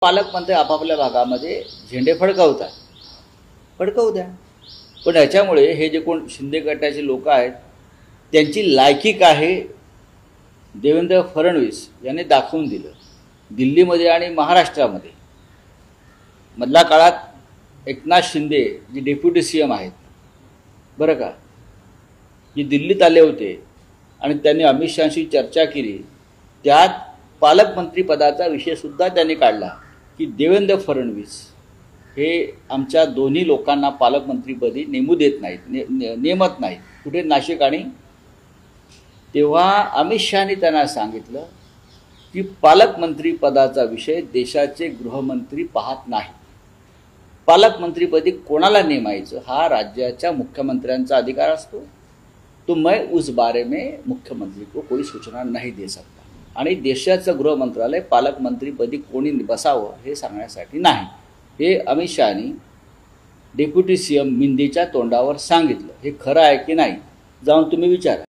पालकमंत्री आपापल्या भागामध्ये झेंडे फडकवतात, फडकवू द्या. पण याच्यामुळे हे जे कोण शिंदे गटाचे लोक आहेत त्यांची लायकी काय हे देवेंद्र फडणवीस यांनी दाखवून दिलं. दिल्लीमध्ये आणि महाराष्ट्रामध्ये मधल्या काळात एकनाथ शिंदे जे डेप्युटी CM आहेत बरं का, जे दिल्लीत आले होते आणि त्यांनी अमित शहाशी चर्चा केली, त्यात पालकमंत्री पदाचा विषयसुद्धा त्यांनी काढला की देवेंद्र फडणवीस हे आमच्या दोन्ही लोकांना पालकमंत्रीपदी नेमू देत नाहीत, नेमत नाहीत, कुठे नाशिक. आणि तेव्हा अमित शहानी त्यांना सांगितलं की पालकमंत्री पदाचा विषय देशाचे गृहमंत्री पाहत नाही. पालकमंत्रीपदी कोणाला नेमायचं हा राज्याच्या मुख्यमंत्र्यांचा अधिकार असतो. तो मैं उस बारे में मुख्यमंत्री को कोई सूचना नहीं दे सकता. आणि देशाचं गृह मंत्रालय पालकमंत्रीपदी कोणी बसावं हे सांगण्यासाठी नाही. हे अमित शहानी डेप्युटी CM मिंदेच्या तोंडावर सांगितलं. हे खरं आहे की नाही जाऊन तुम्ही विचारा.